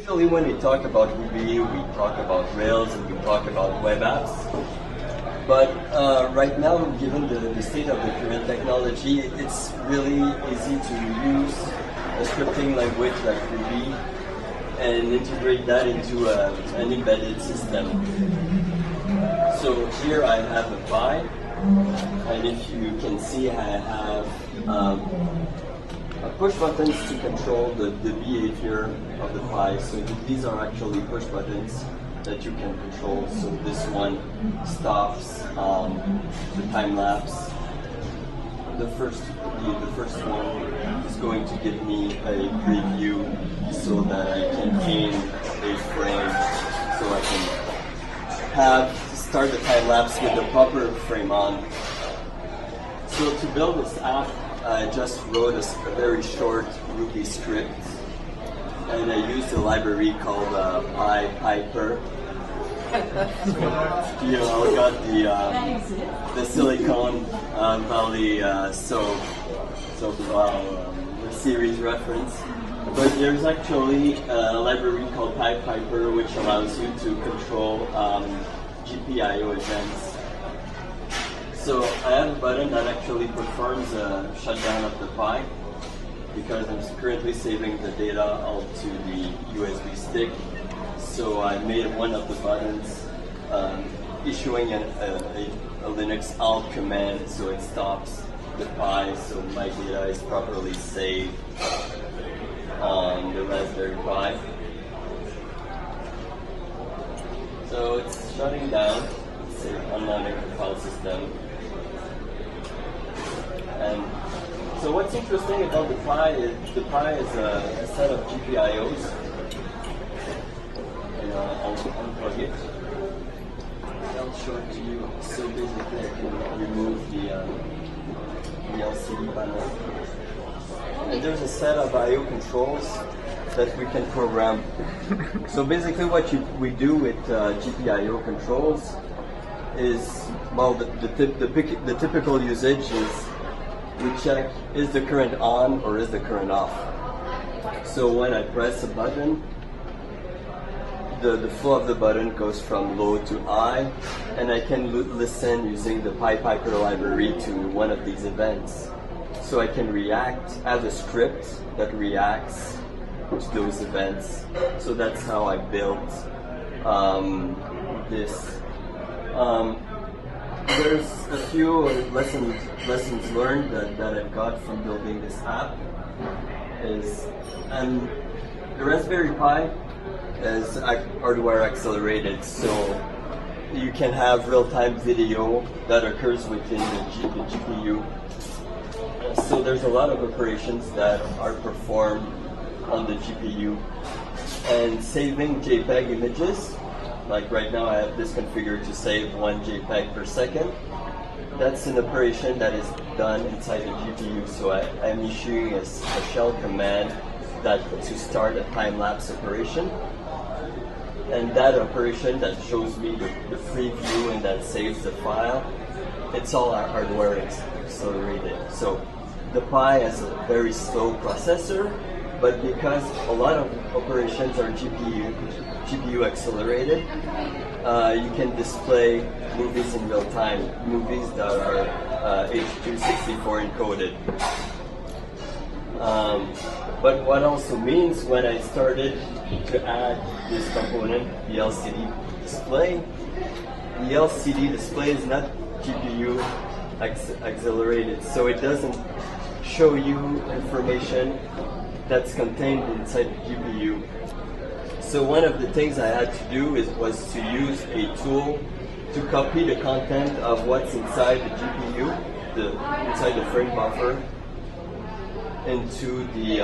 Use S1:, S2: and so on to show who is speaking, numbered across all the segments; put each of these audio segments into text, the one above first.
S1: usually when we talk about Ruby, we talk about Rails and we talk about web apps. But right now, given the state of the current technology, it's really easy to use a scripting language like Ruby and integrate that into an embedded system. So here I have a Pi, and if you can see, I have push buttons to control the behavior of the Pi. So these are actually push buttons that you can control. So this one stops the time lapse. The first one is going to give me a preview so that I can aim a frame, so I can start the time lapse with the proper frame on. So to build this app, I just wrote a very short Ruby script, and I used a library called Piper. You know, I got the Silicon Valley series reference. But there's actually a library called Piper which allows you to control GPIO events. So I have a button that actually performs a shutdown of the Pi because I'm currently saving the data onto the USB stick. So I made one of the buttons issuing a Linux alt command, so it stops the Pi, so my data is properly saved on the Raspberry Pi. So it's shutting down, it's unloading the file system. And so what's interesting about the Pi is a set of GPIOs. I'll unplug it. I'll show it to you. So basically I can remove the LCD panel. And there's a set of I/O controls that we can program. So basically what we do with GPIO controls is, well, the typical usage is we check, is the current on or is the current off? So when I press a button, the flow of the button goes from low to high, and I can listen using the Piper library to one of these events. So I can react as a script that reacts to those events. So that's how I built this. There's a few lessons learned that I've got from building this app. And the Raspberry Pi is hardware accelerated, so you can have real-time video that occurs within the GPU. So there's a lot of operations that are performed on the GPU. And saving JPEG images, like right now I have this configured to save 1 JPEG per second. That's an operation that is done inside the GPU. So I'm issuing a shell command to start a time-lapse operation. And that operation that shows me the free view and that saves the file, it's all hardware accelerated. So the Pi has a very slow processor, but because a lot of operations are GPU accelerated, you can display movies in real time, movies that are H.264 encoded. But what also means when I started to add this component, the LCD display, the LCD display is not GPU accelerated, so it doesn't show you information that's contained inside the GPU. So one of the things I had to do was to use a tool to copy the content of what's inside the GPU, inside the frame buffer, into the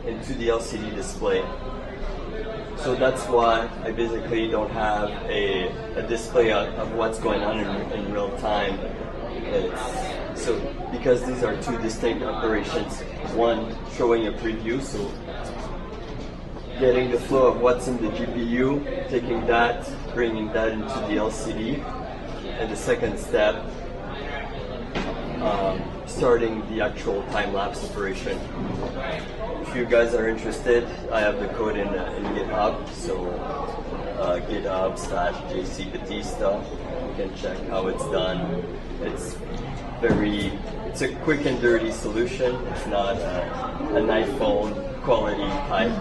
S1: LCD display. So that's why I basically don't have a display of what's going on in real time. So because these are two distinct operations, one showing a preview, so getting the flow of what's in the GPU, taking that, bringing that into the LCD, and the second step, starting the actual time-lapse operation. if you guys are interested, I have the code in GitHub, so GitHub/JCBatista. You can check how it's done. It's a quick and dirty solution. It's not an iPhone quality type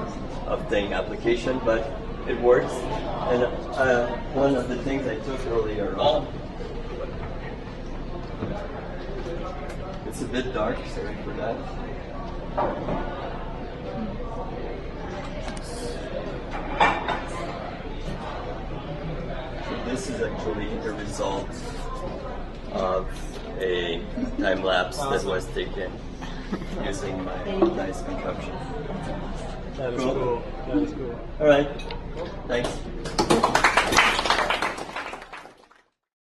S1: of thing application, but it works. And one of the things I took earlier on, it's a bit dark, sorry for that. So this is actually a result of a time lapse that was taken using my nice contraption.
S2: That is cool. That is cool.
S1: All right. Thanks.